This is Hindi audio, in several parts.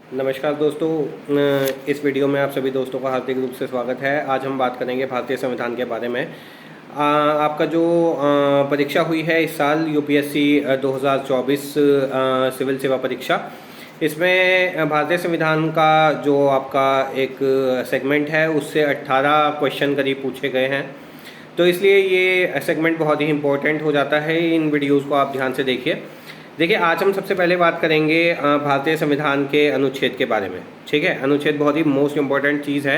नमस्कार दोस्तों, इस वीडियो में आप सभी दोस्तों का हार्दिक रूप से स्वागत है। आज हम बात करेंगे भारतीय संविधान के बारे में। आपका जो परीक्षा हुई है इस साल यूपीएससी 2024 सिविल सेवा परीक्षा, इसमें भारतीय संविधान का जो आपका एक सेगमेंट है उससे 18 क्वेश्चन करीब पूछे गए हैं। तो इसलिए ये सेगमेंट बहुत ही इम्पोर्टेंट हो जाता है। इन वीडियोज़ को आप ध्यान से देखिए। आज हम सबसे पहले बात करेंगे भारतीय संविधान के अनुच्छेद के बारे में। ठीक है, अनुच्छेद बहुत ही मोस्ट इम्पॉर्टेंट चीज़ है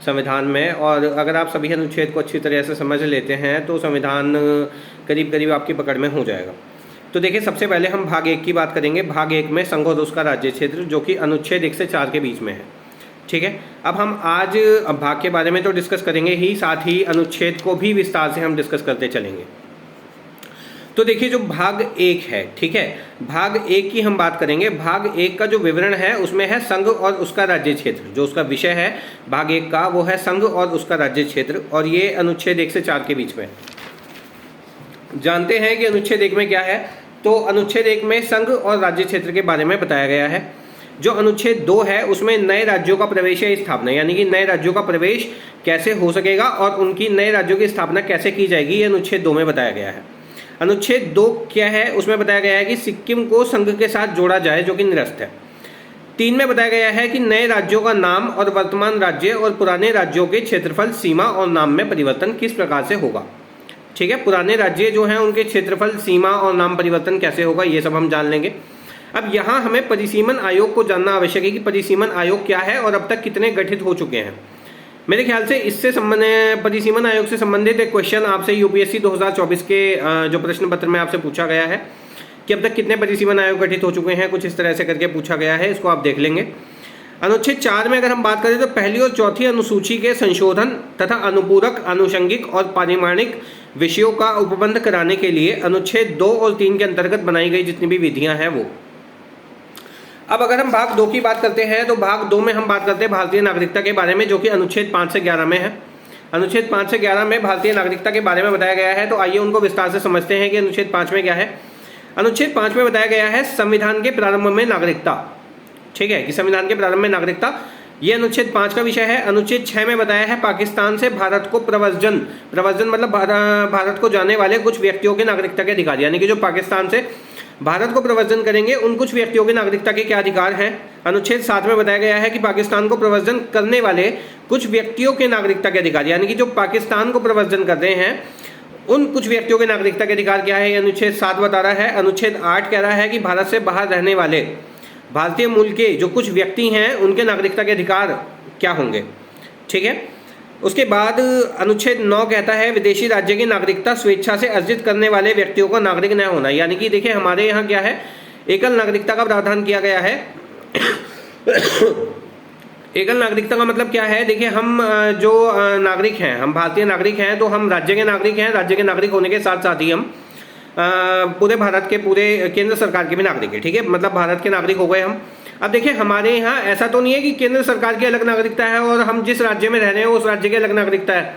संविधान में, और अगर आप सभी अनुच्छेद को अच्छी तरह से समझ लेते हैं तो संविधान करीब करीब आपकी पकड़ में हो जाएगा। तो देखिए, सबसे पहले हम भाग 1 की बात करेंगे। भाग 1 में संघ और उसका राज्य क्षेत्र, जो कि अनुच्छेद 1 से 4 के बीच में है। ठीक है, अब हम आज भाग के बारे में तो डिस्कस करेंगे ही, साथ ही अनुच्छेद को भी विस्तार से हम डिस्कस करते चलेंगे। तो देखिए, जो भाग 1 है, ठीक है, भाग 1 की हम बात करेंगे। भाग 1 का जो विवरण है उसमें है संघ और उसका राज्य क्षेत्र। जो उसका विषय है भाग 1 का वो है संघ और उसका राज्य क्षेत्र, और ये अनुच्छेद 1 से 4 के बीच में। जानते हैं कि अनुच्छेद 1 में क्या है। तो अनुच्छेद 1 में संघ और राज्य क्षेत्र के बारे में बताया गया है। जो अनुच्छेद 2 है उसमें नए राज्यों का प्रवेश या स्थापना, यानी कि नए राज्यों का प्रवेश कैसे हो सकेगा और उनकी नए राज्यों की स्थापना कैसे की जाएगी, ये अनुच्छेद 2 में बताया गया है। अनुच्छेद 2 क्या है, उसमें बताया गया है कि सिक्किम को संघ के साथ जोड़ा जाए, जो कि निरस्त है। 3 में बताया गया है कि नए राज्यों का नाम और वर्तमान राज्य और पुराने राज्यों के क्षेत्रफल, सीमा और नाम में परिवर्तन किस प्रकार से होगा। ठीक है, पुराने राज्य जो हैं उनके क्षेत्रफल, सीमा और नाम परिवर्तन कैसे होगा, ये सब हम जान लेंगे। अब यहाँ हमें परिसीमन आयोग को जानना आवश्यक है कि परिसीमन आयोग क्या है और अब तक कितने गठित हो चुके हैं। मेरे ख्याल से इससे परिसीमन आयोग से संबंधित एक क्वेश्चन आपसे यूपीएससी 2024 के जो प्रश्न पत्र में आपसे पूछा गया है कि अब तक कितने परिसीमन आयोग गठित हो चुके हैं, कुछ इस तरह से करके पूछा गया है। इसको आप देख लेंगे। अनुच्छेद 4 में अगर हम बात करें तो पहली और चौथी अनुसूची के संशोधन तथा अनुपूरक, आनुषंगिक और पारिमाणिक विषयों का उपबंध कराने के लिए अनुच्छेद 2 और 3 के अंतर्गत बनाई गई जितनी भी विधियां हैं वो। अब अगर हम भाग 2 की बात करते हैं तो भाग 2 में हम बात करते हैं भारतीय नागरिकता के बारे में, जो कि अनुच्छेद 5 से 11 में है। अनुच्छेद 5 से 11 में भारतीय नागरिकता के बारे में बताया गया है। तो आइए उनको विस्तार से समझते हैं कि अनुच्छेद 5 में क्या है। अनुच्छेद 5 में बताया गया है संविधान के प्रारंभ में नागरिकता। ठीक है, कि संविधान के प्रारंभ में नागरिकता, ये अनुच्छेद 5 का विषय है। अनुच्छेद 6 में बताया है पाकिस्तान से भारत को प्रव्रजन मतलब भारत को जाने वाले कुछ व्यक्तियों के नागरिकता के अधिकार, यानी कि जो पाकिस्तान से भारत को प्रव्रजन करेंगे उन कुछ व्यक्तियों की नागरिकता के क्या अधिकार हैं। अनुच्छेद 7 में बताया गया है कि पाकिस्तान को प्रव्रजन करने वाले कुछ व्यक्तियों के नागरिकता के अधिकार, यानी कि जो पाकिस्तान को प्रव्रजन कर रहे हैं उन कुछ व्यक्तियों के नागरिकता के अधिकार क्या है, अनुच्छेद 7 बता रहा है। अनुच्छेद 8 कह रहा है कि भारत से बाहर रहने वाले भारतीय मूल के जो कुछ व्यक्ति हैं उनके नागरिकता के अधिकार क्या होंगे। ठीक है, उसके बाद अनुच्छेद 9 कहता है विदेशी राज्य की नागरिकता स्वेच्छा से अर्जित करने वाले व्यक्तियों को नागरिक न होना, यानी कि देखिए हमारे यहाँ क्या है, एकल नागरिकता का प्रावधान किया गया है। एकल नागरिकता का मतलब क्या है, देखिए हम जो नागरिक हैं, हम भारतीय नागरिक हैं तो हम राज्य के नागरिक हैं। राज्य के नागरिक होने के साथ साथ ही हम पूरे भारत के, पूरे केंद्र सरकार के भी नागरिक है। ठीक है, मतलब भारत के नागरिक हो गए हम। अब देखिए हमारे यहाँ ऐसा तो नहीं है कि केंद्र सरकार की अलग नागरिकता है और हम जिस राज्य में रह रहे हैं उस राज्य की अलग नागरिकता है।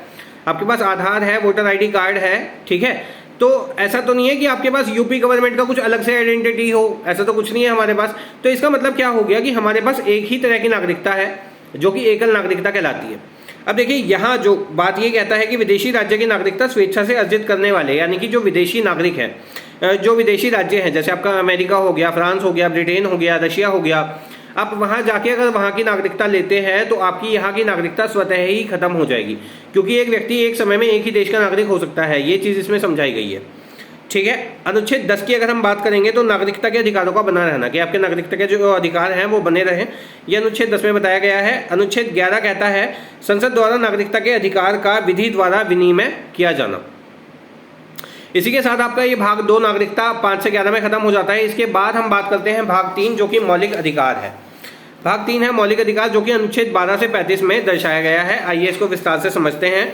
आपके पास आधार है, वोटर आईडी कार्ड है, ठीक है, तो ऐसा तो नहीं है कि आपके पास यूपी गवर्नमेंट का कुछ अलग से आइडेंटिटी हो, ऐसा तो कुछ नहीं है हमारे पास। तो इसका मतलब क्या हो गया कि हमारे पास एक ही तरह की नागरिकता है जो कि एकल नागरिकता कहलाती है। अब देखिए यहाँ जो बात ये कहता है कि विदेशी राज्य की नागरिकता स्वेच्छा से अर्जित करने वाले, यानी कि जो विदेशी नागरिक हैं, जो विदेशी राज्य हैं, जैसे आपका अमेरिका हो गया, फ्रांस हो गया, ब्रिटेन हो गया, रशिया हो गया, आप वहाँ जाके अगर वहाँ की नागरिकता लेते हैं तो आपकी यहाँ की नागरिकता स्वतः ही खत्म हो जाएगी, क्योंकि एक व्यक्ति एक समय में एक ही देश का नागरिक हो सकता है। ये चीज़ इसमें समझाई गई है। ठीक है, अनुच्छेद 10 की अगर हम बात करेंगे तो नागरिकता के अधिकारों का बना रहना, कि आपके नागरिकता के जो अधिकार हैं वो बने रहें, ये अनुच्छेद 10 में बताया गया है। अनुच्छेद 11 कहता है संसद द्वारा नागरिकता के अधिकार का विधि द्वारा विनिमय किया जाना। इसी के साथ आपका ये भाग 2 नागरिकता 5 से 11 में खत्म हो जाता है। इसके बाद हम बात करते हैं भाग 3, जो कि मौलिक अधिकार है। भाग 3 है मौलिक अधिकार, जो कि अनुच्छेद 12 से 35 में दर्शाया गया है। आइए इसको विस्तार से समझते हैं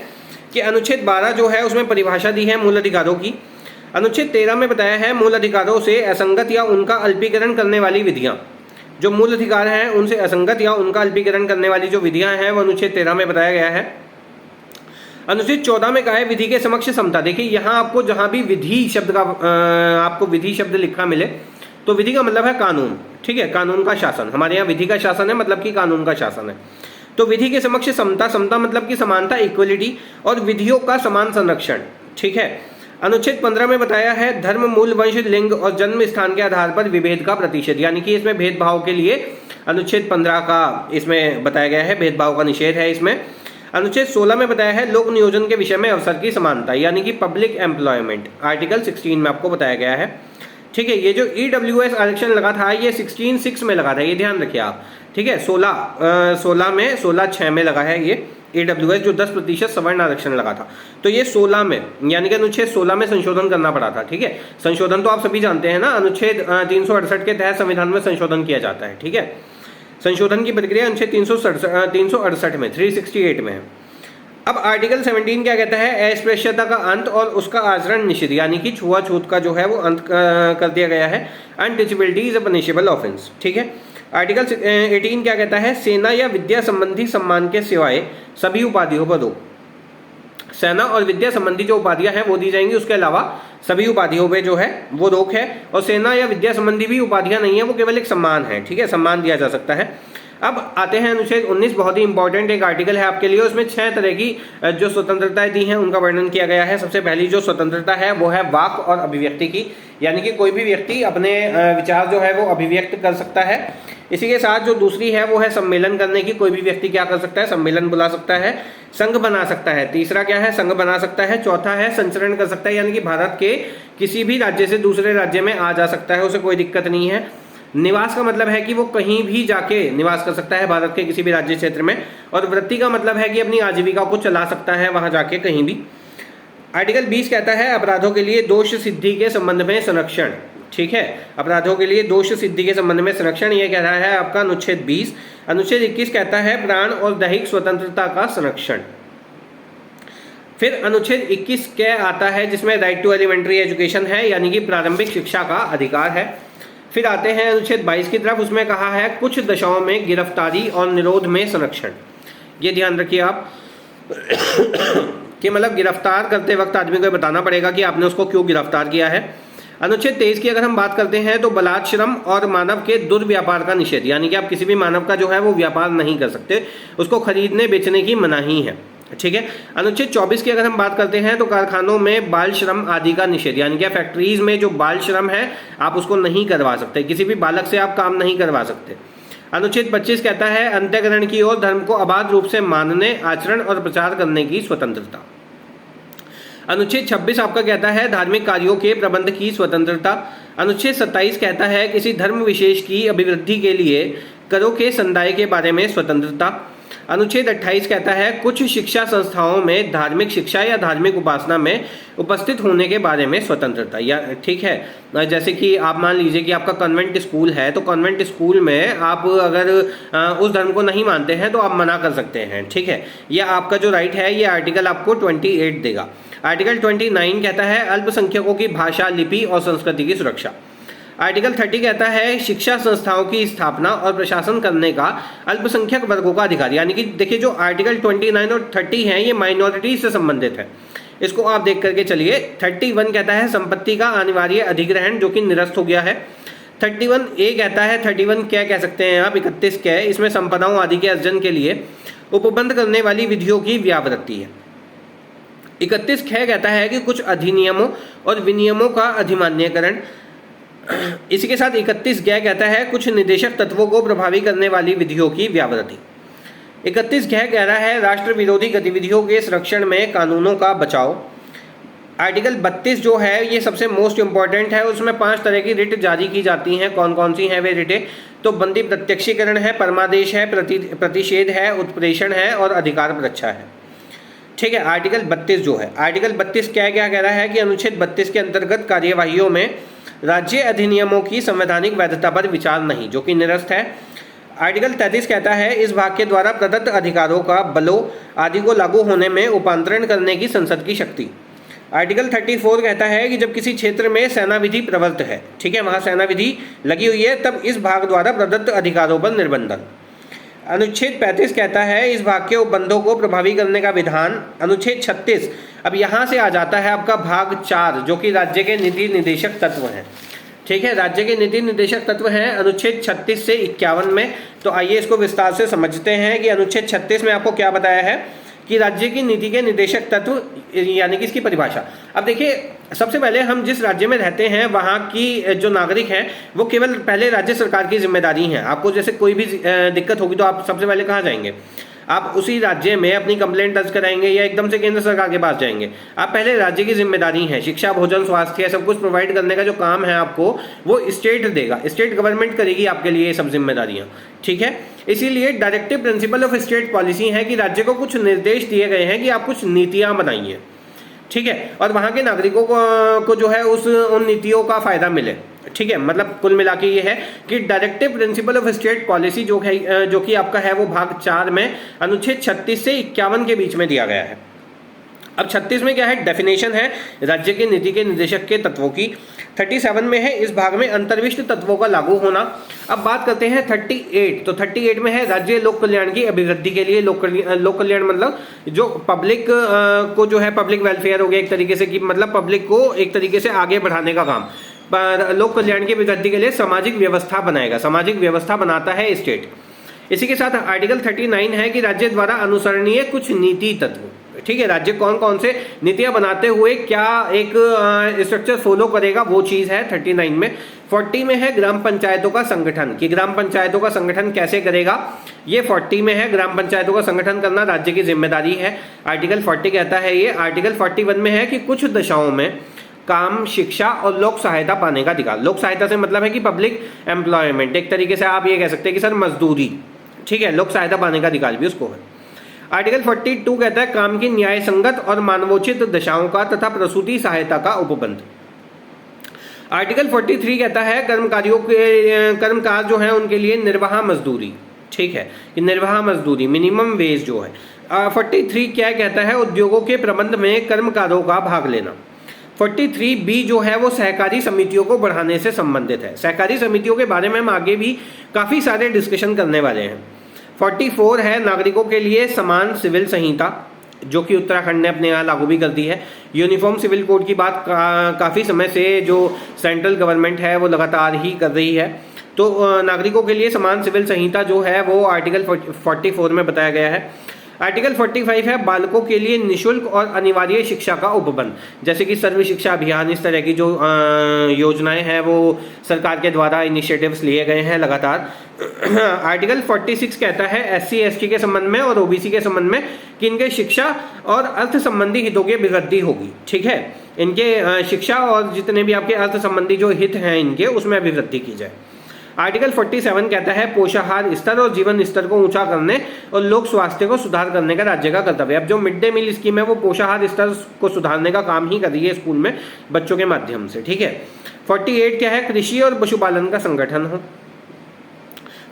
कि अनुच्छेद 12 जो है उसमें परिभाषा दी है मूल अधिकारों की। अनुच्छेद 13 में बताया है मूल अधिकारों से असंगत या उनका अल्पीकरण करने वाली विधियां। जो मूल अधिकार हैं उनसे असंगत या उनका अल्पीकरण करने वाली जो विधियां हैं वो अनुच्छेद 13 में बताया गया है। अनुच्छेद 14 में कहा है विधि के समक्ष समता। देखिए यहाँ आपको जहाँ भी विधि शब्द का आपको विधि शब्द लिखा मिले तो विधि का मतलब है कानून। ठीक है, कानून का शासन। हमारे यहाँ विधि का शासन है मतलब कि कानून का शासन है। तो विधि के समक्ष समता, समता मतलब कि समानता, इक्वलिटी, और विधियों का समान संरक्षण। ठीक है। अनुच्छेद 15 में बताया है धर्म, मूल, वंश, लिंग और जन्म स्थान के आधार पर विभेद का प्रतिषेध, यानी कि इसमें भेदभाव के लिए अनुच्छेद 15 का इसमें बताया गया है, भेदभाव का निषेध है इसमें। अनुच्छेद 16 में बताया है लोक नियोजन के विषय में अवसर की समानता, यानी कि पब्लिक एम्प्लॉयमेंट, आर्टिकल 16 में आपको बताया गया है। ठीक है। ये जो EWS आरक्षण लगा था ये 16(6) में लगा था, ये ध्यान रखिए आप। ठीक है। 16(6) में लगा है ये EWS, जो 10% सवर्ण आरक्षण लगा था। तो ये 16 में, यानी कि अनुच्छेद 16 में संशोधन करना पड़ा था। ठीक है। संशोधन तो आप सभी जानते हैं ना, अनुच्छेद 368 के तहत संविधान में संशोधन किया जाता है। ठीक है। संशोधन की प्रक्रिया अनुच्छेद 368 में 368 में है। अब आर्टिकल 17 क्या कहता है, अस्पृश्यता का अंत और उसका आचरण निषिद्ध, यानी कि छुआछूत का जो है वो अंत कर दिया गया है। Untouchability is a punishable offence. ठीक है। आर्टिकल 18 क्या कहता है, सेना या विद्या संबंधी सम्मान के सिवाय सभी उपाधियों पर रोक। सेना और विद्या संबंधी जो उपाधियां हैं वो दी जाएंगी, उसके अलावा सभी उपाधियों पे जो है वो रोक है। और सेना या विद्या संबंधी भी उपाधियां नहीं है, वो केवल एक सम्मान है। ठीक है, सम्मान दिया जा सकता है। अब आते हैं अनुच्छेद 19, बहुत ही इंपॉर्टेंट एक आर्टिकल है आपके लिए। उसमें 6 तरह की जो स्वतंत्रताएं दी हैं उनका वर्णन किया गया है। सबसे पहली जो स्वतंत्रता है वो है वाक और अभिव्यक्ति की, यानी कि कोई भी व्यक्ति अपने विचार जो है वो अभिव्यक्त कर सकता है। इसी के साथ जो दूसरी है वो है सम्मेलन करने की, कोई भी व्यक्ति क्या कर सकता है, सम्मेलन बुला सकता है। संघ बना सकता है, तीसरा क्या है, संघ बना सकता है। चौथा है संचरण कर सकता है, यानी कि भारत के किसी भी राज्य से दूसरे राज्य में आ जा सकता है, उसे कोई दिक्कत नहीं है। निवास का मतलब है कि वो कहीं भी जाके निवास कर सकता है भारत के किसी भी राज्य क्षेत्र में। और वृत्ति का मतलब है कि अपनी आजीविका को चला सकता है वहां जाके कहीं भी। आर्टिकल 20 कहता है अपराधों के लिए दोष सिद्धि के संबंध में संरक्षण। ठीक है, अपराधों के लिए दोष सिद्धि के संबंध में संरक्षण, ये कह रहा है आपका अनुच्छेद 20। अनुच्छेद 21 कहता है प्राण और दैहिक स्वतंत्रता का संरक्षण। फिर अनुच्छेद 21 क्या आता है, जिसमें राइट टू एलिमेंट्री एजुकेशन है, यानी कि प्रारंभिक शिक्षा का अधिकार है। फिर आते हैं अनुच्छेद 22 की तरफ, उसमें कहा है कुछ दशाओं में गिरफ्तारी और निरोध में संरक्षण। ये ध्यान रखिए आप कि मतलब गिरफ्तार करते वक्त आदमी को बताना पड़ेगा कि आपने उसको क्यों गिरफ्तार किया है। अनुच्छेद 23 की अगर हम बात करते हैं तो बलात् श्रम और मानव के दुर्व्यापार का निषेध, यानी कि आप किसी भी मानव का जो है वो व्यापार नहीं कर सकते, उसको खरीदने बेचने की मनाही है। ठीक है। अनुच्छेद 24 की अगर हम बात करते हैं तो कारखानों में बाल श्रम आदि का निषेध, यानी कि फैक्ट्रीज में जो बाल श्रम है आप उसको नहीं करवा सकते, किसी भी बालक से आप काम नहीं करवा सकते। अनुच्छेद 25 कहता है अंत्यग्रहण की ओर धर्म को अबाध रूप से मानने, आचरण और प्रचार करने की स्वतंत्रता। अनुच्छेद 26 आपका कहता है धार्मिक कार्यों के प्रबंध की स्वतंत्रता। अनुच्छेद 27 कहता है किसी धर्म विशेष की अभिवृद्धि के लिए करों के संदाय के बारे में स्वतंत्रता। अनुच्छेद 28 कहता है कुछ शिक्षा संस्थाओं में धार्मिक शिक्षा या धार्मिक उपासना में उपस्थित होने के बारे में स्वतंत्रता। या ठीक है, जैसे कि आप मान लीजिए कि आपका कॉन्वेंट स्कूल है, तो कॉन्वेंट स्कूल में आप अगर उस धर्म को नहीं मानते हैं तो आप मना कर सकते हैं। ठीक है, यह आपका जो राइट है ये आर्टिकल आपको 28 देगा। आर्टिकल 29 कहता है अल्पसंख्यकों की भाषा, लिपि और संस्कृति की सुरक्षा। आर्टिकल 30 कहता है शिक्षा संस्थाओं की स्थापना और प्रशासन करने का अल्पसंख्यक वर्गों का अधिकार, यानी कि देखिए जो आर्टिकल 29 और 30 हैं ये माइनॉरिटी से संबंधित है, इसको आप देख करके चलिए। 31 कहता है संपत्ति का अनिवार्य अधिग्रहण, जो कि निरस्त हो गया है। 31A कहता है 31 क्या कह सकते हैं आप, 31 क्या है, इसमें संपदाओं आदि के अर्जन के लिए उपबंध करने वाली विधियों की व्यावृत्ति है। 31 कहता है कि कुछ अधिनियमों और विनियमों का अधिमान्यकरण। इसी के साथ 31 कहता है कुछ निदेशक तत्वों को प्रभावी करने वाली विधियों की व्यावृत्ति। 31 कह रहा है राष्ट्र विरोधी गतिविधियों के संरक्षण में कानूनों का बचाव। आर्टिकल 32 जो है ये सबसे मोस्ट इंपॉर्टेंट है, उसमें 5 तरह की रिट जारी की जाती हैं। कौन कौन सी हैं वे रिटें, तो बंदी प्रत्यक्षीकरण है, परमादेश है, प्रतिषेध है, उत्प्रेषण है और अधिकार प्रच्छा है। ठीक है, आर्टिकल 32 जो है, आर्टिकल 32 क्या कह रहा है कि अनुच्छेद 32 के अंतर्गत कार्यवाहियों में राज्य अधिनियमों की संवैधानिक वैधता पर विचार नहीं, जो कि निरस्त है। आर्टिकल 33 कहता है इस भाग के द्वारा प्रदत्त अधिकारों का बलों आदि को लागू होने में उपांतरण करने की संसद की शक्ति। आर्टिकल 34 कहता है कि जब किसी क्षेत्र में सेना विधि प्रवर्त है, ठीक है, वहाँ सेना विधि लगी हुई है, तब इस भाग द्वारा प्रदत्त अधिकारों पर निर्बंधन। अनुच्छेद 35 कहता है इस भाग के उपबंधों को प्रभावी करने का विधान। अनुच्छेद 36 अब यहाँ से आ जाता है आपका भाग 4, जो कि राज्य के नीति निदेशक तत्व हैं। ठीक है। राज्य के नीति निर्देशक तत्व हैं अनुच्छेद 36 से 51 में। तो आइए इसको विस्तार से समझते हैं कि अनुच्छेद 36 में आपको क्या बताया है कि राज्य की नीति के निर्देशक तत्व यानी कि इसकी परिभाषा। अब देखिए, सबसे पहले हम जिस राज्य में रहते हैं वहाँ की जो नागरिक हैं वो केवल पहले राज्य सरकार की जिम्मेदारी है। आपको जैसे कोई भी दिक्कत होगी तो आप सबसे पहले कहाँ जाएंगे? आप उसी राज्य में अपनी कंप्लेंट दर्ज कराएंगे या एकदम से केंद्र सरकार के पास जाएंगे? आप पहले राज्य की जिम्मेदारी है। शिक्षा, भोजन, स्वास्थ्य सब कुछ प्रोवाइड करने का जो काम है आपको वो स्टेट देगा, स्टेट गवर्नमेंट करेगी आपके लिए ये सब जिम्मेदारियां। ठीक है, इसीलिए directive principle of state policy है कि राज्य को कुछ निर्देश दिए गए हैं कि आप कुछ नीतियां बनाइए। ठीक है, और वहाँ के नागरिकों को जो है उन नीतियों का फायदा मिले। ठीक है, मतलब कुल मिला के ये है कि directive principle of state policy जो कि आपका है वो भाग 4 में अनुच्छेद 36 से 51 के बीच में दिया गया है। अब 36 में क्या है? डेफिनेशन है राज्य के नीति के निर्देशक के तत्वों की। 37 में है इस भाग में अंतर्विष्ट तत्वों का लागू होना। अब बात करते हैं 38। तो 38 में है राज्य लोक कल्याण की अभिवृद्धि के लिए। लोक कल्याण मतलब जो पब्लिक को जो है पब्लिक वेलफेयर हो गया एक तरीके से, कि मतलब पब्लिक को एक तरीके से आगे बढ़ाने का काम। पर लोक कल्याण की अभिवृद्धि के लिए सामाजिक व्यवस्था बनाएगा, सामाजिक व्यवस्था बनाता है स्टेट। इसी के साथ आर्टिकल 39 है कि राज्य द्वारा अनुसरणीय कुछ नीति तत्व। ठीक है, राज्य कौन कौन से नीतियां बनाते हुए क्या एक स्ट्रक्चर फॉलो करेगा वो चीज है 39 में। 40 में है ग्राम पंचायतों का संगठन, कि ग्राम पंचायतों का संगठन कैसे करेगा, ये 40 में है। ग्राम पंचायतों का संगठन करना राज्य की जिम्मेदारी है, आर्टिकल 40 कहता है ये। आर्टिकल 41 में है कि कुछ दशाओं में काम, शिक्षा और लोक सहायता पाने का अधिकार। लोक सहायता से मतलब है कि पब्लिक एम्प्लॉयमेंट, एक तरीके से आप ये कह सकते हैं कि सर मजदूरी। ठीक है, लोक सहायता पाने का अधिकार भी उसको है। आर्टिकल 42 कहता है काम की न्याय संगत और मानवोचित दशाओं का तथा प्रसूति सहायता का उपबंध। आर्टिकल 43 कहता है कर्मकारियों के कर्मकार जो है उनके लिए निर्वाह मजदूरी। ठीक है, कि निर्वाह मजदूरी मिनिमम वेज जो है। 43 क्या कहता है? उद्योगों के प्रबंध में कर्मकारों का भाग लेना। 43B जो है वो सहकारी समितियों को बढ़ाने से संबंधित है। सहकारी समितियों के बारे में हम आगे भी काफ़ी सारे डिस्कशन करने वाले हैं। 44 है नागरिकों के लिए समान सिविल संहिता, जो कि उत्तराखंड ने अपने यहाँ लागू भी कर दी है। यूनिफॉर्म सिविल कोड की बात काफ़ी समय से जो सेंट्रल गवर्नमेंट है वो लगातार ही कर रही है। तो नागरिकों के लिए समान सिविल संहिता जो है वो आर्टिकल 44 में बताया गया है। आर्टिकल 45 है बालकों के लिए निशुल्क और अनिवार्य शिक्षा का उपबंध, जैसे कि सर्व शिक्षा अभियान, इस तरह की जो योजनाएं हैं वो सरकार के द्वारा इनिशिएटिव्स लिए गए हैं लगातार। आर्टिकल 46 कहता है SC ST के संबंध में और OBC के संबंध में कि इनके शिक्षा और अर्थ संबंधी हितों की वृद्धि होगी। ठीक है, इनके शिक्षा और जितने भी आपके अर्थ संबंधी जो हित हैं इनके, उसमें अभिवृद्धि की जाए। आर्टिकल 47 कहता है पोषाहार स्तर और जीवन स्तर को ऊंचा करने और लोक स्वास्थ्य को सुधार करने का राज्य का कर्तव्य। अब जो मिड डे मील स्कीम है वो पोषाहार स्तर को सुधारने का काम ही कर रही है स्कूल में बच्चों के माध्यम से। ठीक है, 48 क्या है? कृषि और पशुपालन का संगठन हो।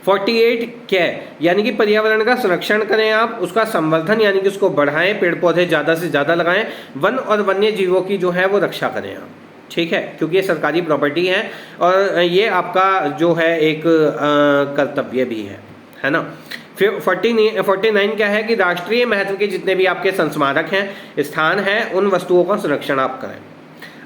48 क्या है? यानी कि पर्यावरण का संरक्षण करें आप, उसका संवर्धन यानी कि उसको बढ़ाएं, पेड़ पौधे ज़्यादा से ज़्यादा लगाएं, वन और वन्य जीवों की जो है वो रक्षा करें आप। ठीक है, क्योंकि ये सरकारी प्रॉपर्टी है और ये आपका जो है एक कर्तव्य भी है ना। फिर 49 क्या है कि राष्ट्रीय महत्व के जितने भी आपके संस्मारक हैं, स्थान हैं, उन वस्तुओं का संरक्षण आप करें।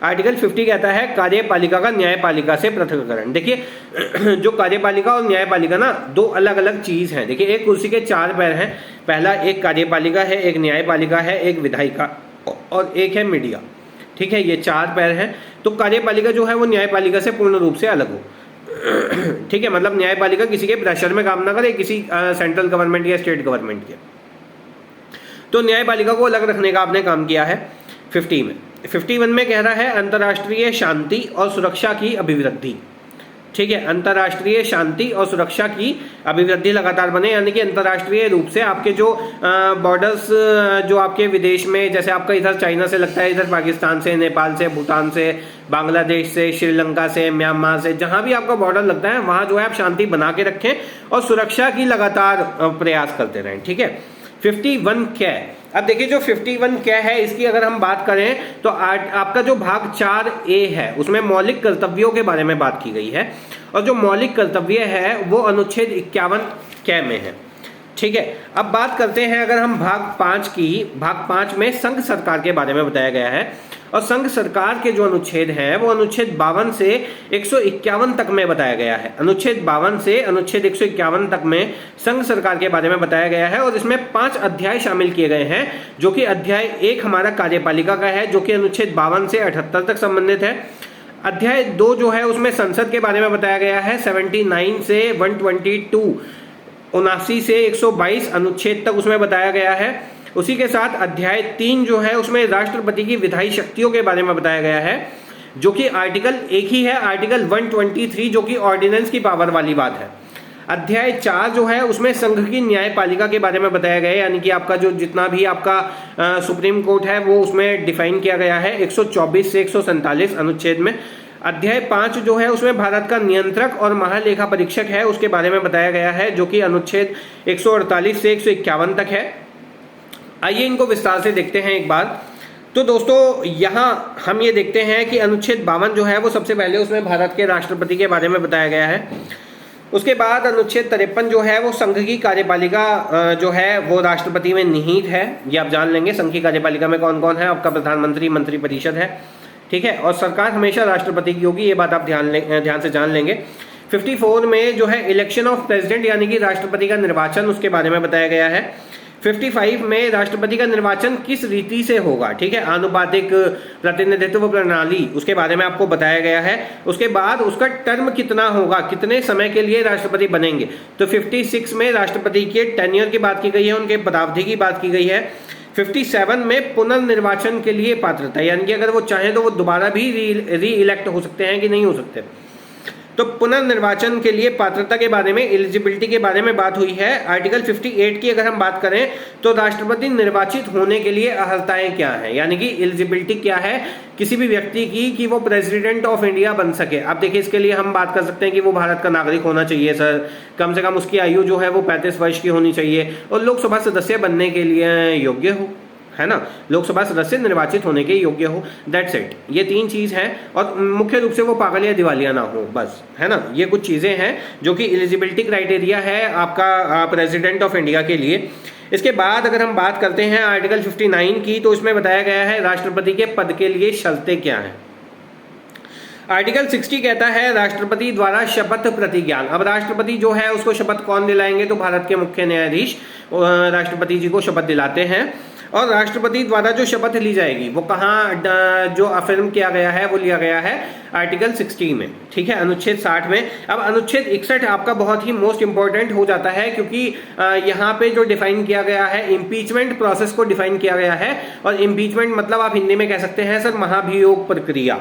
आर्टिकल 50 कहता है कार्यपालिका का न्यायपालिका से पृथक्करण। देखिए जो कार्यपालिका और न्यायपालिका ना दो अलग अलग चीज़ हैं। देखिए एक कुर्सी के 4 पैर हैं, पहला एक कार्यपालिका है, एक न्यायपालिका है, एक विधायिका और एक है मीडिया। ठीक है, ये 4 पैर हैं। तो कार्यपालिका जो है वो न्यायपालिका से पूर्ण रूप से अलग हो। ठीक है, मतलब न्यायपालिका किसी के प्रेशर में काम ना करे, किसी सेंट्रल गवर्नमेंट या स्टेट गवर्नमेंट के। तो न्यायपालिका को अलग रखने का आपने काम किया है 50 में। 51 में कह रहा है अंतर्राष्ट्रीय शांति और सुरक्षा की अभिवृद्धि। ठीक है, अंतर्राष्ट्रीय शांति और सुरक्षा की अभिवृद्धि लगातार बने, यानी कि अंतर्राष्ट्रीय रूप से आपके जो बॉर्डर्स जो आपके विदेश में, जैसे आपका इधर चाइना से लगता है, इधर पाकिस्तान से, नेपाल से, भूटान से, बांग्लादेश से, श्रीलंका से, म्यांमार से, जहां भी आपका बॉर्डर लगता है वहां जो है आप शांति बना के रखें और सुरक्षा की लगातार प्रयास करते रहें। ठीक है, 51 क्या है? अब देखिए जो 51 क्या है इसकी अगर हम बात करें तो आपका जो भाग 4A है उसमें मौलिक कर्तव्यों के बारे में बात की गई है और जो मौलिक कर्तव्य है वो अनुच्छेद 51 क्या में है। ठीक है, अब बात करते हैं अगर हम भाग 5 की। भाग 5 में संघ सरकार के बारे में बताया गया है और संघ सरकार के जो अनुच्छेद हैं वो अनुच्छेद 52 से 151 तक में बताया गया है। अनुच्छेद 52 से अनुच्छेद 151 तक में संघ सरकार के बारे में बताया गया है और इसमें 5 अध्याय शामिल किए गए हैं, जो कि अध्याय 1 हमारा कार्यपालिका का है, जो कि अनुच्छेद 52 से 78 तक संबंधित है। अध्याय 2 जो है उसमें संसद के बारे में बताया गया है, 79 से 122 79 से 122 अनुच्छेद तक उसमें बताया गया है। उसी के साथ अध्याय 3 जो है उसमें राष्ट्रपति की विधायी शक्तियों के बारे में बताया गया है, जो कि आर्टिकल एक ही है, आर्टिकल 123, जो कि ऑर्डिनेंस की पावर वाली बात है। अध्याय 4 जो है उसमें संघ की न्यायपालिका के बारे में बताया गया है, यानी कि आपका जो जितना भी आपका सुप्रीम कोर्ट है वो उसमें डिफाइन किया गया है 124 से 147 अनुच्छेद में। अध्याय 5 जो है उसमें भारत का नियंत्रक और महालेखा परीक्षक है उसके बारे में बताया गया है, जो कि अनुच्छेद 148 से 151 तक है। आइए इनको विस्तार से देखते हैं एक बार। तो दोस्तों यहाँ हम ये देखते हैं कि अनुच्छेद 52 जो है वो सबसे पहले उसमें भारत के राष्ट्रपति के बारे में बताया गया है। उसके बाद अनुच्छेद 53 जो है वो संघ की कार्यपालिका जो है वो राष्ट्रपति में निहित है। ये आप जान लेंगे संघ की कार्यपालिका में कौन कौन है। आपका प्रधानमंत्री, मंत्रिपरिषद है, ठीक है, और सरकार हमेशा राष्ट्रपति की होगी, ये बात आप ध्यान से जान लेंगे। 54 में जो है इलेक्शन ऑफ प्रेसिडेंट यानी कि राष्ट्रपति का निर्वाचन, उसके बारे में बताया गया है। 55 में राष्ट्रपति का निर्वाचन किस रीति से होगा, ठीक है, आनुपातिक प्रतिनिधित्व प्रणाली, उसके बारे में आपको बताया गया है। उसके बाद उसका टर्म कितना होगा, कितने समय के लिए राष्ट्रपति बनेंगे। तो 56 में राष्ट्रपति के टेन्योर की बात की गई है, उनके पदावधि की बात की गई है। 57 में पुनर्निर्वाचन के लिए पात्रता, यानी कि अगर वो चाहें तो वो दोबारा भी री इलेक्ट हो सकते हैं कि नहीं हो सकते। तो पुनर्निर्वाचन के लिए पात्रता के बारे में, एलिजिबिलिटी के बारे में बात हुई है। आर्टिकल 58 की अगर हम बात करें तो राष्ट्रपति निर्वाचित होने के लिए अर्हताएं क्या हैं, यानी कि एलिजिबिलिटी क्या है किसी भी व्यक्ति की कि वो प्रेसिडेंट ऑफ इंडिया बन सके। अब देखिए इसके लिए हम बात कर सकते हैं कि वो भारत का नागरिक होना चाहिए सर, कम से कम उसकी आयु जो है वो 35 वर्ष की होनी चाहिए और लोकसभा सदस्य बनने के लिए योग्य हो, है ना, लोकसभा सदस्य निर्वाचित होने के योग्य हो। दैट्स इट, ये 3 चीज़ हैं और मुख्य रूप से वो पागल या दिवालिया ना हो, बस, है ना। ये कुछ चीज़ें हैं जो कि एलिजिबिलिटी क्राइटेरिया है आपका प्रेसिडेंट ऑफ इंडिया के लिए। इसके बाद अगर हम बात करते हैं आर्टिकल 59 की, तो इसमें बताया गया है राष्ट्रपति के पद के लिए शर्तें क्या हैं। आर्टिकल 60 कहता है राष्ट्रपति द्वारा शपथ प्रतिज्ञान। अब राष्ट्रपति जो है उसको शपथ कौन दिलाएंगे, तो भारत के मुख्य न्यायाधीश राष्ट्रपति जी को शपथ दिलाते हैं। और राष्ट्रपति द्वारा जो शपथ ली जाएगी वो कहाँ जो अफर्म किया गया है वो लिया गया है आर्टिकल 60 में, ठीक है, अनुच्छेद 60 में। अब अनुच्छेद 61 आपका बहुत ही मोस्ट इंपॉर्टेंट हो जाता है, क्योंकि यहाँ पे जो डिफाइन किया गया है इम्पीचमेंट प्रोसेस को डिफाइन किया गया है। और इम्पीचमेंट मतलब आप हिंदी में कह सकते हैं सर महाभियोग प्रक्रिया।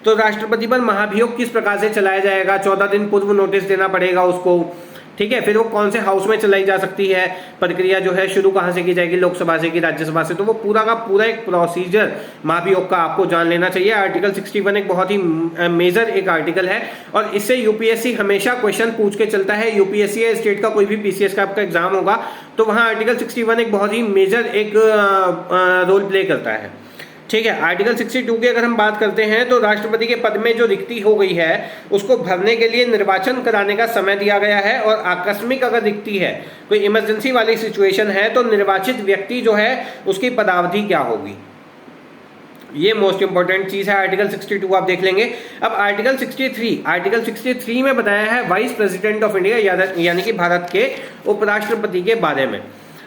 तो राष्ट्रपति पर महाभियोग किस प्रकार से चलाया जाएगा, 14 दिन पूर्व नोटिस देना पड़ेगा उसको, ठीक है। फिर वो कौन से हाउस में चलाई जा सकती है प्रक्रिया, जो है शुरू कहाँ से की जाएगी, लोकसभा से कि राज्यसभा से। तो वो पूरा का पूरा एक प्रोसीजर महाभियोग का आपको जान लेना चाहिए। आर्टिकल 61 एक बहुत ही मेजर एक आर्टिकल है और इससे यूपीएससी हमेशा क्वेश्चन पूछ के चलता है। यूपीएससी या स्टेट का कोई भी पीसीएस का आपका एग्जाम होगा तो वहाँ आर्टिकल 61 एक बहुत ही मेजर एक रोल प्ले करता है, ठीक है। आर्टिकल 62 की अगर हम बात करते हैं तो राष्ट्रपति के पद में जो रिक्ति हो गई है उसको भरने के लिए निर्वाचन कराने का समय दिया गया है। और आकस्मिक अगर रिक्ति है, कोई इमरजेंसी वाली सिचुएशन है, तो निर्वाचित व्यक्ति जो है उसकी पदावधि क्या होगी, ये मोस्ट इंपॉर्टेंट चीज है। आर्टिकल 62 आप देख लेंगे। अब आर्टिकल 63 में बताया है वाइस प्रेसिडेंट ऑफ इंडिया, यानी कि भारत के उपराष्ट्रपति के बारे में।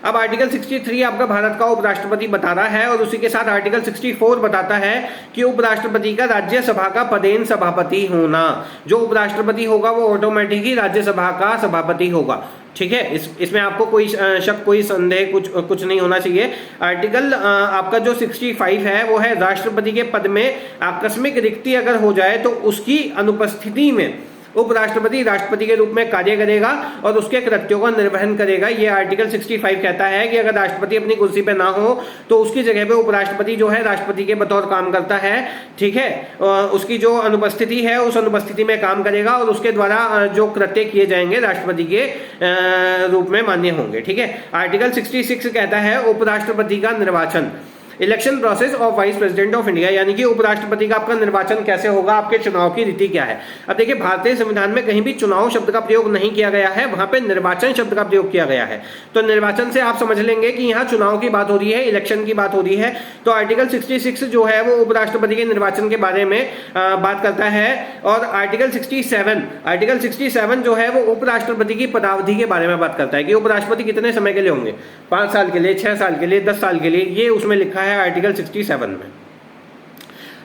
अब आर्टिकल 63 आपका भारत का उपराष्ट्रपति बता रहा है और उसी के साथ आर्टिकल 64 बताता है कि उपराष्ट्रपति का राज्यसभा का पदेन सभापति होना। जो उपराष्ट्रपति होगा वो ऑटोमेटिक ही राज्यसभा का सभापति होगा, ठीक है। इसमें आपको कोई शक, कोई संदेह कुछ नहीं होना चाहिए। आर्टिकल आपका जो 65 है वो है राष्ट्रपति के पद में आकस्मिक रिक्ति अगर हो जाए तो उसकी अनुपस्थिति में उपराष्ट्रपति राष्ट्रपति के रूप में कार्य करेगा और उसके कृत्यों का निर्वहन करेगा। ये आर्टिकल 65 कहता है कि अगर राष्ट्रपति अपनी कुर्सी पे ना हो तो उसकी जगह पे उपराष्ट्रपति जो है राष्ट्रपति के बतौर काम करता है, ठीक है। उसकी जो अनुपस्थिति है उस अनुपस्थिति में काम करेगा और उसके द्वारा जो कृत्य किए जाएंगे राष्ट्रपति के रूप में मान्य होंगे, ठीक है। आर्टिकल 66 कहता है उपराष्ट्रपति का निर्वाचन। Election process of vice president of India, यानी कि उपराष्ट्रपति का आपका निर्वाचन कैसे होगा, आपके चुनाव की रीति क्या है। अब देखिए भारतीय संविधान में कहीं भी चुनाव शब्द का प्रयोग नहीं किया गया है, वहां पे निर्वाचन शब्द का प्रयोग किया गया है। तो निर्वाचन से आप समझ लेंगे कि यहाँ चुनाव की बात हो रही है, इलेक्शन की बात हो रही है। तो आर्टिकल 66 जो है वो उपराष्ट्रपति के निर्वाचन के बारे में बात करता है, और आर्टिकल 67 जो है वो उपराष्ट्रपति की पदावधि के बारे में बात करता है कि उपराष्ट्रपति कितने समय के लिए होंगे, 5 साल के लिए, 6 साल के लिए, 10 साल के लिए, ये उसमें लिखा है आर्टिकल 67 में।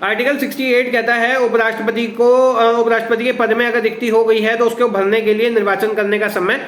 आर्टिकल 68 कहता है उपराष्ट्रपति के पद में अगर रिक्ति हो गई है तो उसको भरने के लिए निर्वाचन करने का समय,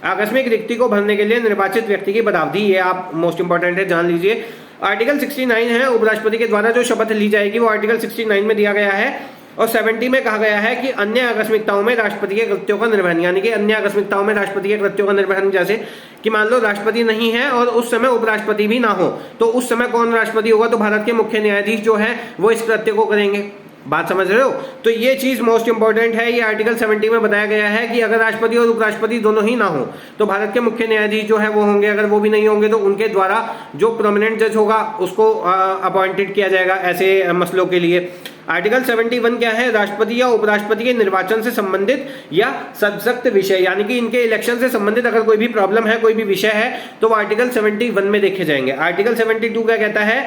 आकस्मिक रिक्ति को भरने के लिए निर्वाचित व्यक्ति की पदावधि, ये आप मोस्ट इंपॉर्टेंट है, जान लीजिए। आर्टिकल 69 है उपराष्ट्रपति के द्वारा जो शपथ ली जाएगी, वो आर्टिकल 69 में दिया गया है। और 70 में कहा गया है कि अन्य आकस्मिकताओं में राष्ट्रपति के कृत्यों का निर्वहन, यानी कि अन्य आकस्मिकताओं में राष्ट्रपति के कृत्यों का निर्वहन, जैसे कि मान लो राष्ट्रपति नहीं है और उस समय उपराष्ट्रपति भी ना हो, तो उस समय कौन राष्ट्रपति होगा, तो भारत के मुख्य न्यायाधीश जो है वो इस कृत्य को करेंगे। बात समझ रहे हो? तो ये चीज मोस्ट इंपॉर्टेंट है, ये आर्टिकल 70 में बताया गया है कि अगर राष्ट्रपति और उपराष्ट्रपति दोनों ही ना हो तो भारत के मुख्य न्यायाधीश जो है वो होंगे, अगर वो भी नहीं होंगे तो उनके द्वारा जो प्रोमिनेंट जज होगा उसको अपॉइंटेड किया जाएगा ऐसे मसलों के लिए। आर्टिकल 71 क्या है, राष्ट्रपति या उपराष्ट्रपति के निर्वाचन से संबंधित या सशक्त विषय, यानी कि इनके इलेक्शन से संबंधित अगर कोई भी प्रॉब्लम है, कोई भी विषय है, तो वो आर्टिकल 71 में देखे जाएंगे। आर्टिकल 72 क्या कहता है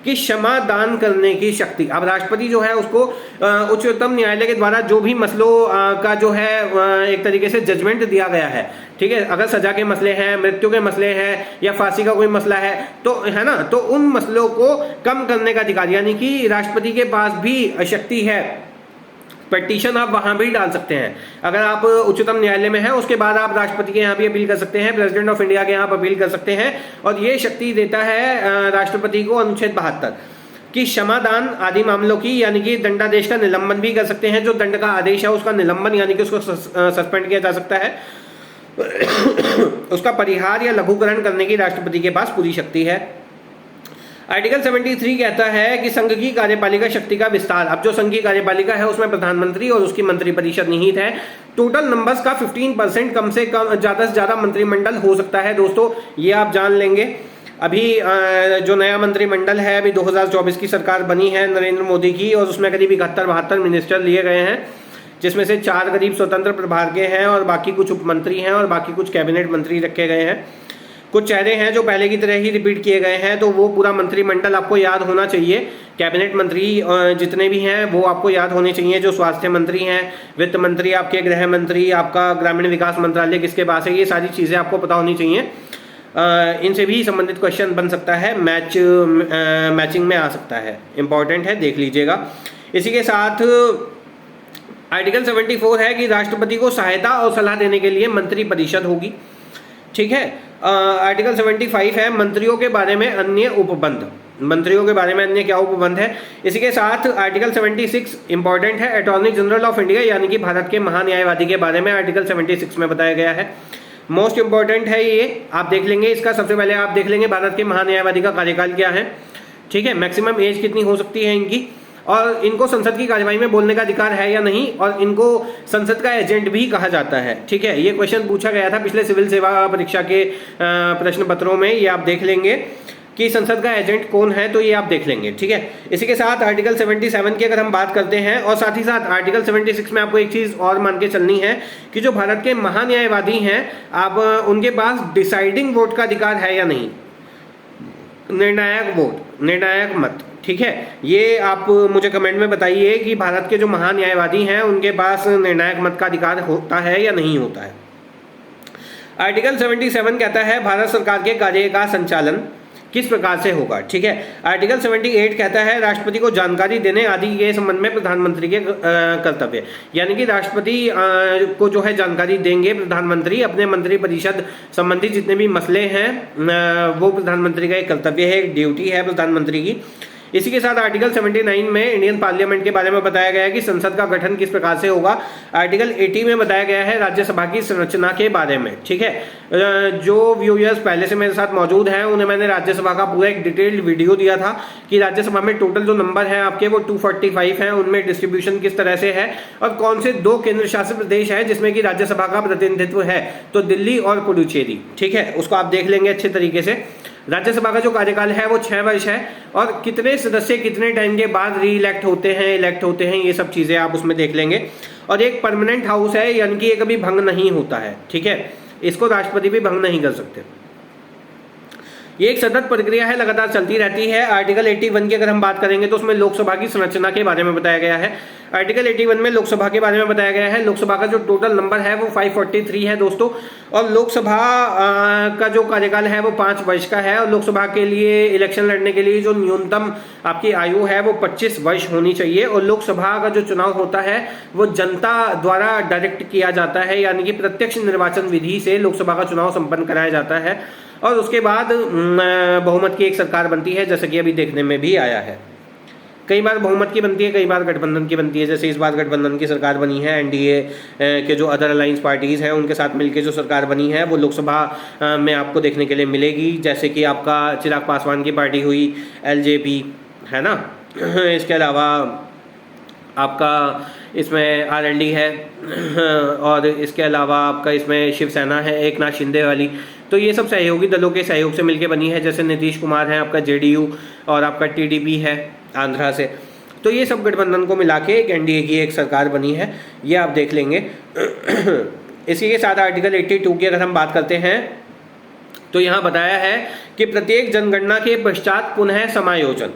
कि क्षमा दान करने की शक्ति। अब राष्ट्रपति जो है उसको उच्चतम न्यायालय के द्वारा जो भी मसलों का जो है एक तरीके से जजमेंट दिया गया है, ठीक है, अगर सजा के मसले हैं, मृत्यु के मसले हैं या फांसी का कोई मसला है, तो है ना, तो उन मसलों को कम करने का अधिकार, यानी कि राष्ट्रपति के पास भी शक्ति है, पिटीशन आप वहां भी डाल सकते हैं। अगर आप उच्चतम न्यायालय में हैं उसके बाद आप राष्ट्रपति के यहाँ भी अपील कर सकते हैं, प्रेसिडेंट ऑफ इंडिया के यहाँ अपील कर सकते हैं, और ये शक्ति देता है राष्ट्रपति को अनुच्छेद 72 कि क्षमादान आदि मामलों की, यानी कि दंडादेश का निलंबन भी कर सकते हैं, जो दंड का आदेश है उसका निलंबन, यानी कि उसको सस्पेंड किया जा सकता है, उसका परिहार या लघुकरण करने की राष्ट्रपति के पास पूरी शक्ति है। आर्टिकल 73 कहता है कि संघ की कार्यपालिका शक्ति का विस्तार। अब जो संघ की कार्यपालिका है उसमें प्रधानमंत्री और उसकी मंत्रिपरिषद निहित है। टोटल नंबर्स का 15% कम से कम, ज़्यादा से ज़्यादा मंत्रिमंडल हो सकता है दोस्तों, ये आप जान लेंगे। अभी जो नया मंत्रिमंडल है, अभी 2024 की सरकार बनी है नरेंद्र मोदी की, और उसमें करीब 71-72 मिनिस्टर लिए गए हैं, जिसमें से 4 करीब स्वतंत्र प्रभार के हैं और बाकी कुछ उपमंत्री हैं और बाकी कुछ कैबिनेट मंत्री रखे गए हैं। कुछ चेहरे हैं जो पहले की तरह ही रिपीट किए गए हैं, तो वो पूरा मंत्रिमंडल आपको याद होना चाहिए। कैबिनेट मंत्री जितने भी हैं वो आपको याद होने चाहिए, जो स्वास्थ्य मंत्री हैं, वित्त मंत्री, आपके गृह मंत्री, आपका ग्रामीण विकास मंत्रालय किसके पास है, ये सारी चीज़ें आपको पता होनी चाहिए। इनसे भी संबंधित क्वेश्चन बन सकता है, मैचिंग में आ सकता है, इंपॉर्टेंट है, देख लीजिएगा। इसी के साथ आर्टिकल 74 है कि राष्ट्रपति को सहायता और सलाह देने के लिए मंत्री परिषद होगी, ठीक है। आर्टिकल 75 है मंत्रियों के बारे में अन्य उपबंध, मंत्रियों के बारे में अन्य क्या उपबंध है। इसी के साथ आर्टिकल 76 इंपॉर्टेंट है, अटॉर्नी जनरल ऑफ इंडिया, यानी कि भारत के महान्यायवादी के बारे में आर्टिकल 76 में बताया गया है। मोस्ट इंपॉर्टेंट है ये, आप देख लेंगे इसका। सबसे पहले आप देख लेंगे भारत के महान्यायवादी का कार्यकाल क्या है, ठीक है, मैक्सिमम एज कितनी हो सकती है इनकी, और इनको संसद की कार्यवाही में बोलने का अधिकार है या नहीं, और इनको संसद का एजेंट भी कहा जाता है, ठीक है। ये क्वेश्चन पूछा गया था पिछले सिविल सेवा परीक्षा के प्रश्न पत्रों में, ये आप देख लेंगे कि संसद का एजेंट कौन है, तो ये आप देख लेंगे, ठीक है। इसी के साथ आर्टिकल 77 की अगर हम बात करते हैं, और साथ ही साथ आर्टिकल 76 में आपको एक चीज़ और मान के चलनी है कि जो भारत के महान्यायवादी हैं, आप उनके पास डिसाइडिंग वोट का अधिकार है या नहीं, निर्णायक वोट, निर्णायक मत, ठीक है। ये आप मुझे कमेंट में बताइए कि भारत के जो महान्यायवादी हैं उनके पास निर्णायक मत का अधिकार होता है या नहीं होता है। आर्टिकल 77 कहता है भारत सरकार के कार्य का संचालन किस प्रकार से होगा, ठीक है। आर्टिकल 78 कहता है राष्ट्रपति को जानकारी देने आदि के संबंध में प्रधानमंत्री के कर्तव्य, यानी कि राष्ट्रपति को जो है जानकारी देंगे प्रधानमंत्री, अपने मंत्रिपरिषद संबंधी जितने भी मसले हैं वो प्रधानमंत्री का एक कर्तव्य है, एक ड्यूटी है प्रधानमंत्री की। इसी के साथ आर्टिकल 79 में इंडियन पार्लियामेंट के बारे में बताया गया है कि संसद का गठन किस प्रकार से होगा। आर्टिकल 80 में बताया गया है राज्यसभा की संरचना के बारे में, ठीक है। जो व्यूअर्स पहले से मेरे साथ मौजूद हैं उन्हें मैंने राज्यसभा का पूरा एक डिटेल्ड वीडियो दिया था कि राज्यसभा में टोटल जो नंबर है आपके वो 245 हैं, उनमें डिस्ट्रीब्यूशन किस तरह से है और कौन से 2 केंद्र शासित प्रदेश है जिसमें कि राज्यसभा का प्रतिनिधित्व है, तो दिल्ली और पुडुचेरी, ठीक है। उसको आप देख लेंगे अच्छे तरीके से। राज्यसभा का जो कार्यकाल है वो 6 वर्ष है, और कितने सदस्य कितने टाइम के बाद री इलेक्ट होते हैं, ये सब चीज़ें आप उसमें देख लेंगे। और एक परमानेंट हाउस है, यानी कि ये कभी भंग नहीं होता है, ठीक है, इसको राष्ट्रपति भी भंग नहीं कर सकते। ये एक सतत प्रक्रिया है, लगातार चलती रहती है। आर्टिकल 81 की अगर हम बात करेंगे तो उसमें लोकसभा की संरचना के बारे में बताया गया है। आर्टिकल 81 में लोकसभा के बारे में बताया गया है। लोकसभा का जो टोटल नंबर है वो 543 है दोस्तों, और लोकसभा का जो कार्यकाल है वो 5 वर्ष का है। और लोकसभा के लिए इलेक्शन लड़ने के लिए जो न्यूनतम आपकी आयु है वो 25 वर्ष होनी चाहिए। और लोकसभा का जो चुनाव होता है वो जनता द्वारा डायरेक्ट किया जाता है, यानी कि प्रत्यक्ष निर्वाचन विधि से लोकसभा का चुनाव संपन्न कराया जाता है, और उसके बाद बहुमत की एक सरकार बनती है, जैसे कि अभी देखने में भी आया है। कई बार बहुमत की बनती है, कई बार गठबंधन की बनती है। जैसे इस बार गठबंधन की सरकार बनी है, एनडीए के जो अदर अलायंस पार्टीज़ हैं उनके साथ मिलकर जो सरकार बनी है वो लोकसभा में आपको देखने के लिए मिलेगी। जैसे कि आपका चिराग पासवान की पार्टी हुई एलजेपी, है ना। इसके अलावा आपका इसमें आरएलडी है, और इसके अलावा आपका इसमें शिवसेना है एकनाथ शिंदे वाली। तो ये सब सहयोगी दलों के सहयोग से मिलकर बनी है। जैसे नीतीश कुमार है आपका जेडीयू, और आपका टीडीपी है आंध्रा से। तो ये सब गठबंधन को मिला के एक एनडीए की एक सरकार बनी है, ये आप देख लेंगे। इसी के साथ आर्टिकल 82 की अगर हम बात करते हैं तो यहाँ बताया है कि प्रत्येक जनगणना के पश्चात पुनः समायोजन।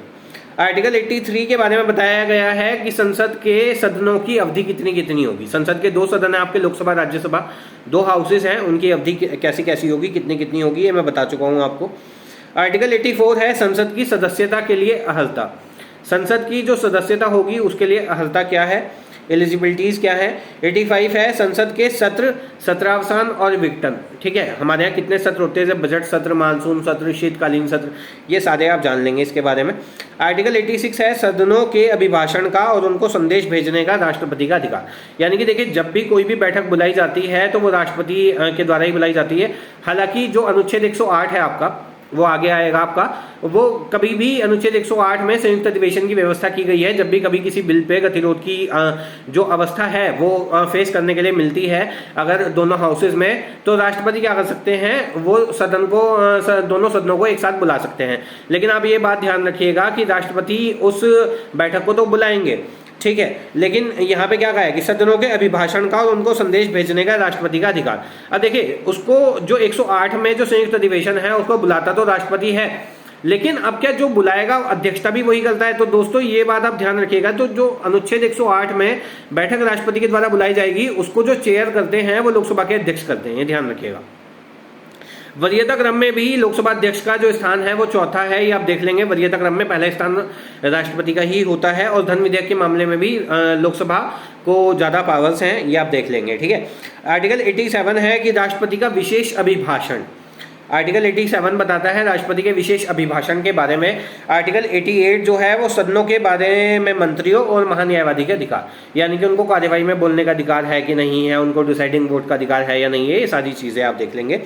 आर्टिकल 83 के बारे में बताया गया है कि संसद के सदनों की अवधि कितनी कितनी होगी। संसद के 2 सदन है आपके, लोकसभा राज्यसभा, 2 हाउसेस हैं, उनकी अवधि कैसी कैसी होगी, कितनी कितनी होगी, ये मैं बता चुका हूँ आपको। आर्टिकल 84 है संसद की सदस्यता के लिए अर्हता। संसद की जो सदस्यता होगी उसके लिए अर्हता क्या है, एलिजिबिलिटीज़ क्या है। 85 है संसद के सत्र, सत्रावसान और विघटन। ठीक है, हमारे यहाँ कितने सत्र होते हैं, जब बजट सत्र, मानसून सत्र, शीतकालीन सत्र, ये सारे आप जान लेंगे इसके बारे में। आर्टिकल 86 है सदनों के अभिभाषण का और उनको संदेश भेजने का राष्ट्रपति का अधिकार। यानी कि देखिए, जब भी कोई भी बैठक बुलाई जाती है तो वो राष्ट्रपति के द्वारा ही बुलाई जाती है। हालांकि जो अनुच्छेद 108 है आपका, वो आगे आएगा आपका, वो कभी भी अनुच्छेद 108 में संयुक्त अधिवेशन की व्यवस्था की गई है। जब भी कभी किसी बिल पे गतिरोध की जो अवस्था है वो फेस करने के लिए मिलती है अगर दोनों हाउसेज में, तो राष्ट्रपति क्या कर सकते हैं, वो सदन को दोनों सदनों को एक साथ बुला सकते हैं। लेकिन आप ये बात ध्यान रखिएगा कि राष्ट्रपति उस बैठक को तो बुलाएंगे, ठीक है, लेकिन यहाँ पे क्या कहा है कि सदनों के अभिभाषण का और उनको संदेश भेजने का राष्ट्रपति का अधिकार। अब देखिए, उसको जो 108 में जो संयुक्त अधिवेशन है उसको बुलाता तो राष्ट्रपति है, लेकिन अब क्या जो बुलाएगा अध्यक्षता भी वही करता है। तो दोस्तों ये बात आप ध्यान रखिएगा, तो जो अनुच्छेद 108 में बैठक राष्ट्रपति के द्वारा बुलाई जाएगी उसको जो चेयर करते हैं वो लोकसभा के अध्यक्ष करते हैं, ये ध्यान रखिएगा। वरीयता क्रम में भी लोकसभा अध्यक्ष का जो स्थान है वो चौथा है, ये आप देख लेंगे। वरीयता क्रम में पहला स्थान राष्ट्रपति का ही होता है, और धन विधेयक के मामले में भी लोकसभा को ज़्यादा पावर्स हैं, ये आप देख लेंगे, ठीक है। आर्टिकल 87 है कि राष्ट्रपति का विशेष अभिभाषण। आर्टिकल 87 बताता है राष्ट्रपति के विशेष अभिभाषण के बारे में। आर्टिकल 88 जो है वो सदनों के बारे में मंत्रियों और महान्यायवादी के अधिकार, यानी कि उनको कार्यवाही में बोलने का अधिकार है कि नहीं है, उनको डिसाइडिंग वोट का अधिकार है या नहीं है, ये सारी चीज़ें आप देख लेंगे।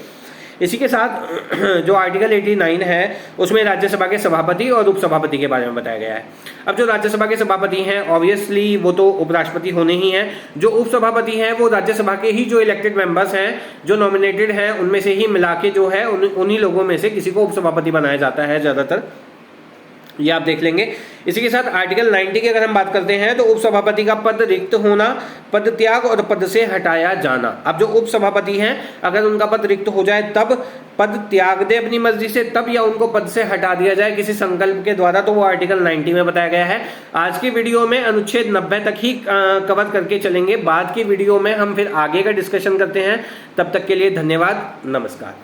इसी के साथ जो आर्टिकल 89 है उसमें राज्यसभा के सभापति और उपसभापति के बारे में बताया गया है। अब जो राज्यसभा के सभापति हैं ऑब्वियसली वो तो उपराष्ट्रपति होने ही हैं। जो उपसभापति हैं वो राज्यसभा के ही जो इलेक्टेड मेंबर्स हैं, जो नॉमिनेटेड हैं, उनमें से ही मिला के जो है उन्हीं लोगों में से किसी को उपसभापति बनाया जाता है ज़्यादातर, ये आप देख लेंगे। इसी के साथ आर्टिकल 90 की अगर हम बात करते हैं तो उपसभापति का पद रिक्त होना, पद त्याग और पद से हटाया जाना। अब जो उपसभापति हैं अगर उनका पद रिक्त हो जाए तब पद त्याग दे अपनी मर्जी से तब, या उनको पद से हटा दिया जाए किसी संकल्प के द्वारा, तो वो आर्टिकल 90 में बताया गया है। आज की वीडियो में अनुच्छेद 90 तक ही कवर करके चलेंगे, बाद की वीडियो में हम फिर आगे का डिस्कशन करते हैं। तब तक के लिए धन्यवाद, नमस्कार।